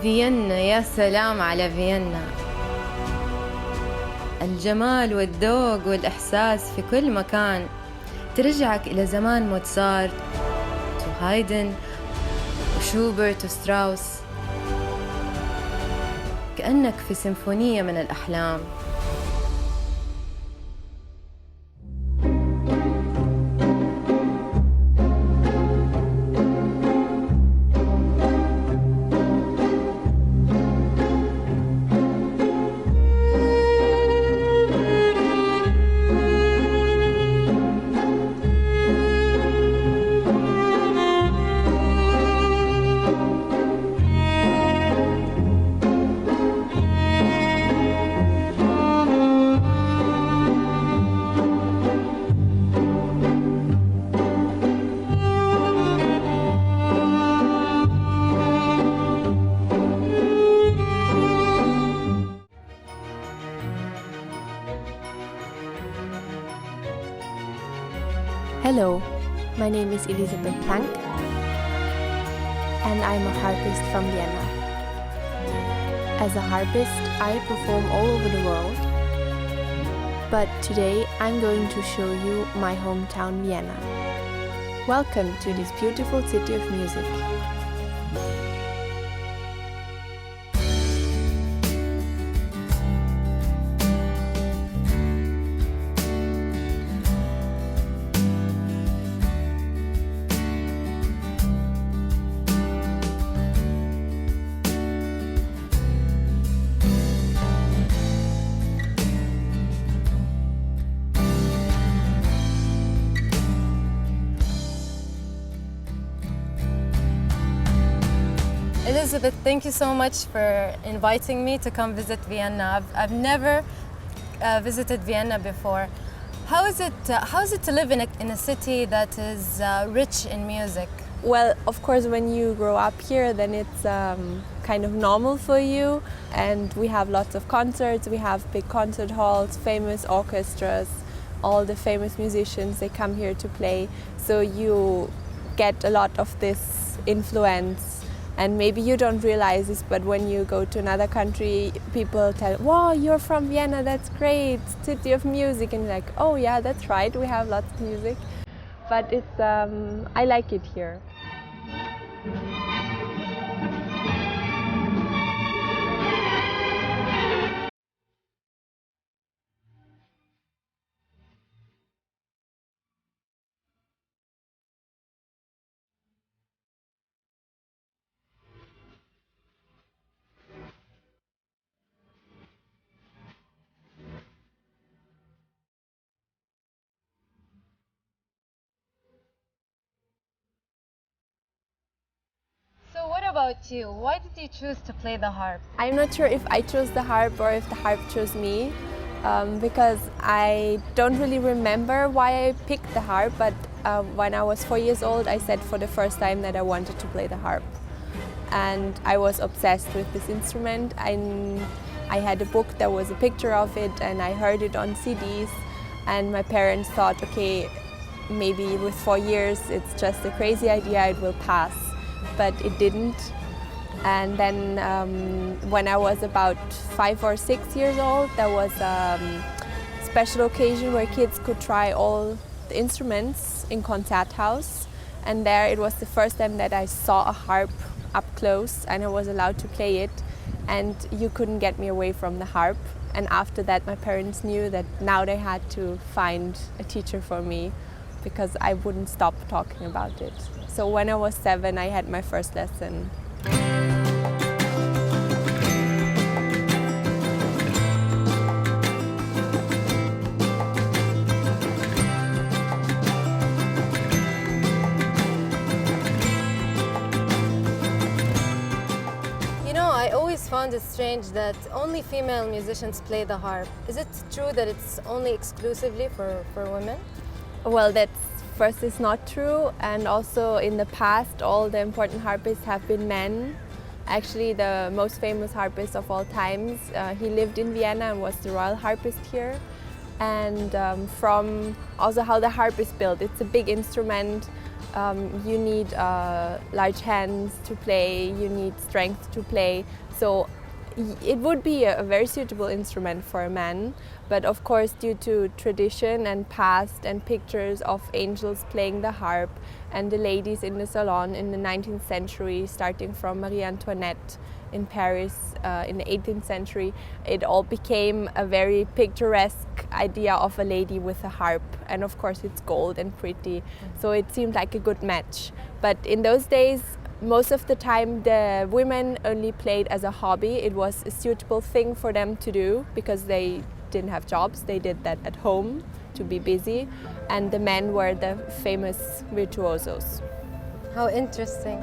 فيينا، يا سلام على فيينا. الجمال والذوق والإحساس في كل مكان، ترجعك إلى زمان موتسارت وهايدن وشوبرت وستراوس، كأنك في سيمفونية من الأحلام. Hello, my name is Elizabeth Blank and I'm a harpist from Vienna. As a harpist, I perform all over the world, but today I'm going to show you my hometown Vienna. Welcome to this beautiful city of music. Elizabeth, thank you so much for inviting me to come visit Vienna. I've never visited Vienna before. How is it to live in a city that is rich in music? Well, of course, when you grow up here, then it's kind of normal for you. And we have lots of concerts, we have big concert halls, famous orchestras, all the famous musicians, they come here to play. So you get a lot of this influence. And maybe you don't realize this, but when you go to another country, people tell, wow, you're from Vienna, that's great, city of music. And you're like, oh yeah, that's right, we have lots of music. But it's, I like it here. So what about you? Why did you choose to play the harp? I'm not sure if I chose the harp or if the harp chose me, because I don't really remember why I picked the harp, but when I was 4 years old, I said for the first time that I wanted to play the harp. And I was obsessed with this instrument. I had a book that was a picture of it, and I heard it on CDs, and my parents thought, okay, maybe with 4 years it's just a crazy idea, it will pass. But it didn't. And then when I was about 5 or 6 years old, there was a special occasion where kids could try all the instruments in Concerthaus. And there it was the first time that I saw a harp up close and I was allowed to play it. And you couldn't get me away from the harp. And after that, my parents knew that now they had to find a teacher for me because I wouldn't stop talking about it. So when I was 7, I had my first lesson. You know, I always found it strange that only female musicians play the harp. Is it true that it's only exclusively for women? Well, that's first, it's not true, and also in the past all the important harpists have been men. Actually, the most famous harpist of all times, he lived in Vienna and was the royal harpist here. And from also how the harp is built, it's a big instrument. you need large hands to play, you need strength to play. So it would be a very suitable instrument for a man, but of course due to tradition and past and pictures of angels playing the harp and the ladies in the salon in the 19th century, starting from Marie Antoinette in Paris in the 18th century, it all became a very picturesque idea of a lady with a harp, and of course it's gold and pretty, so it seemed like a good match. But in those days, most of the time the women only played as a hobby. It was a suitable thing for them to do because they didn't have jobs. They did that at home to be busy, and the men were the famous virtuosos. How interesting.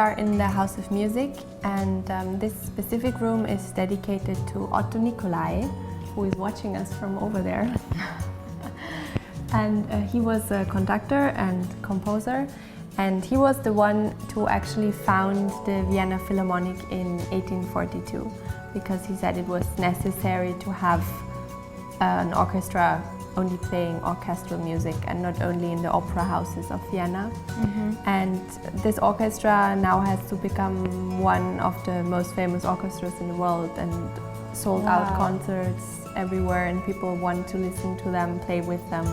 are in the House of Music, and this specific room is dedicated to Otto Nicolai, who is watching us from over there. And he was a conductor and composer, and he was the one to actually found the Vienna Philharmonic in 1842, because he said it was necessary to have an orchestra only playing orchestral music and not only in the opera houses of Vienna. Mm-hmm. And this orchestra now has to become one of the most famous orchestras in the world, and sold out concerts everywhere, and people want to listen to them, play with them.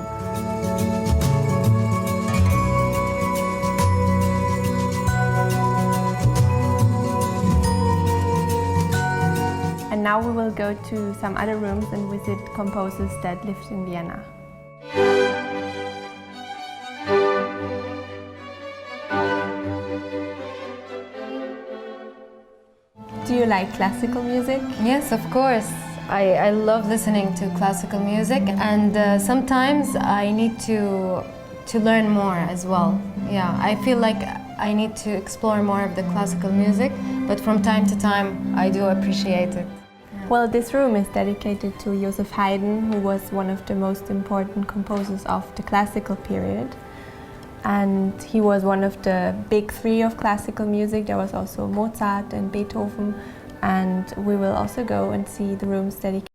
And now we will go to some other rooms and visit composers that lived in Vienna. Do you like classical music? Yes, of course. I love listening to classical music, and sometimes I need to learn more as well. Yeah, I feel like I need to explore more of the classical music, but from time to time I do appreciate it. Well, this room is dedicated to Joseph Haydn, who was one of the most important composers of the classical period. And he was one of the big three of classical music. There was also Mozart and Beethoven, and we will also go and see the rooms dedicated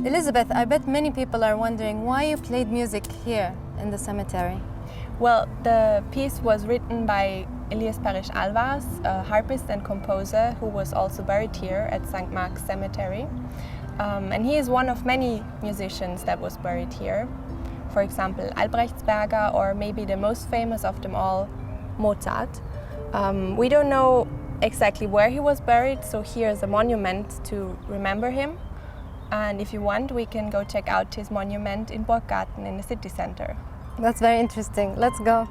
Elizabeth, I bet many people are wondering why you played music here in the cemetery. Well, the piece was written by Elías Alvarez, a harpist and composer who was also buried here at St. Mark's Cemetery. And he is one of many musicians that was buried here. For example, Albrechtsberger, or maybe the most famous of them all, Mozart. We don't know exactly where he was buried, so here is a monument to remember him. And if you want, we can go check out his monument in Burggarten in the city center. That's very interesting. Let's go.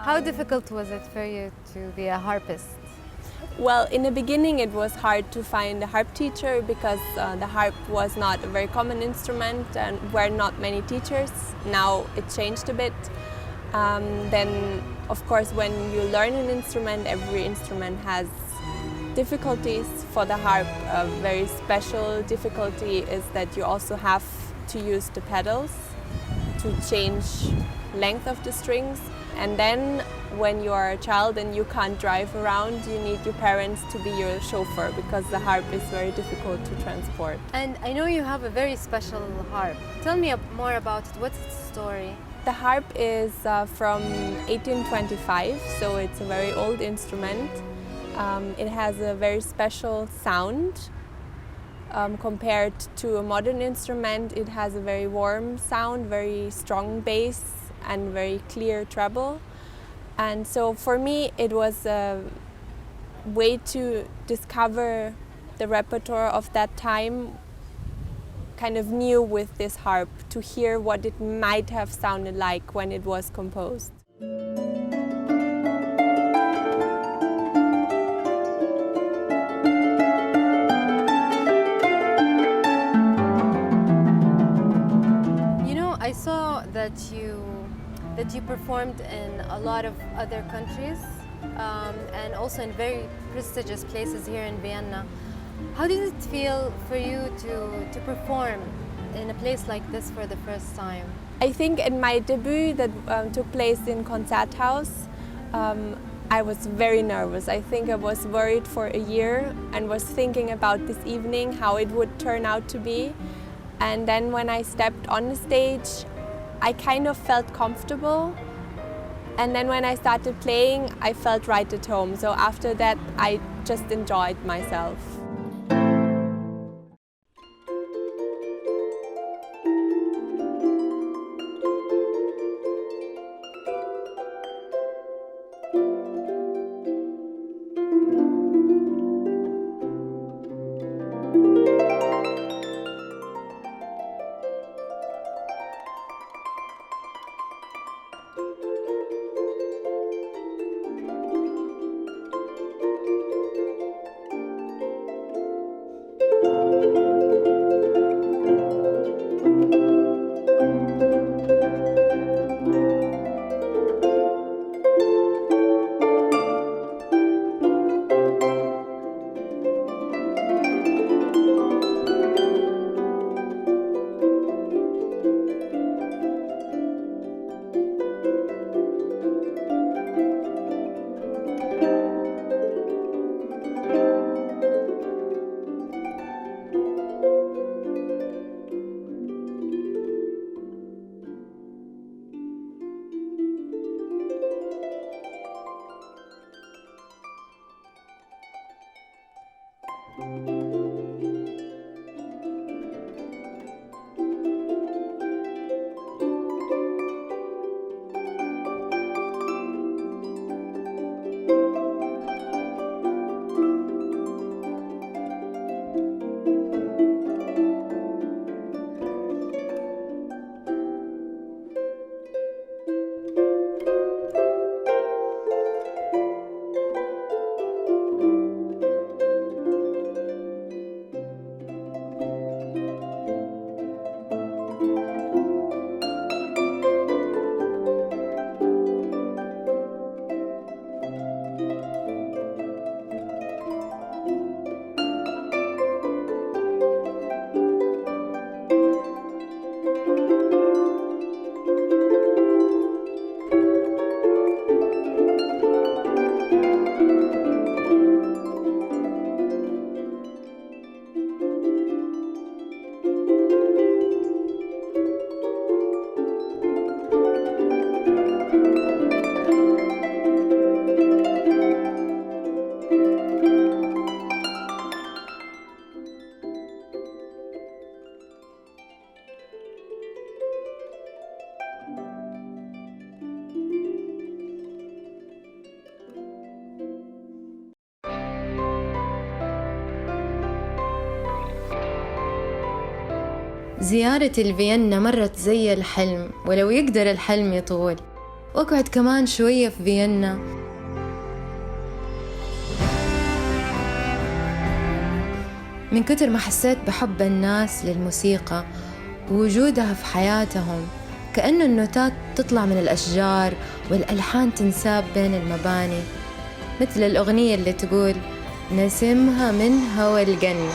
How difficult was it for you to be a harpist? Well, in the beginning it was hard to find a harp teacher because the harp was not a very common instrument and were not many teachers. Now it changed a bit. Then, of course, when you learn an instrument, every instrument has difficulties. For the harp, a very special difficulty is that you also have to use the pedals to change length of the strings. And then when you are a child and you can't drive around, you need your parents to be your chauffeur because the harp is very difficult to transport. And I know you have a very special harp. Tell me more about it. What's its story? The harp is from 1825, so it's a very old instrument. It has a very special sound. Compared to a modern instrument, it has a very warm sound, very strong bass, and very clear treble. And so for me it was a way to discover the repertoire of that time, kind of new with this harp, to hear what it might have sounded like when it was composed. You know, I saw that you performed in a lot of other countries and also in very prestigious places here in Vienna. How did it feel for you to perform in a place like this for the first time? I think in my debut that took place in Konzerthaus, I was very nervous. I think I was worried for a year and was thinking about this evening, how it would turn out to be. And then when I stepped on the stage, I kind of felt comfortable, and then when I started playing, I felt right at home. So after that, I just enjoyed myself. زيارتي لفيينا مرت زي الحلم، ولو يقدر الحلم يطول وأقعد كمان شوية في فيينا. من كتر ما حسيت بحب الناس للموسيقى ووجودها في حياتهم، كأنه النوتات تطلع من الأشجار والألحان تنساب بين المباني، مثل الأغنية اللي تقول نسمها من هوى الجنة.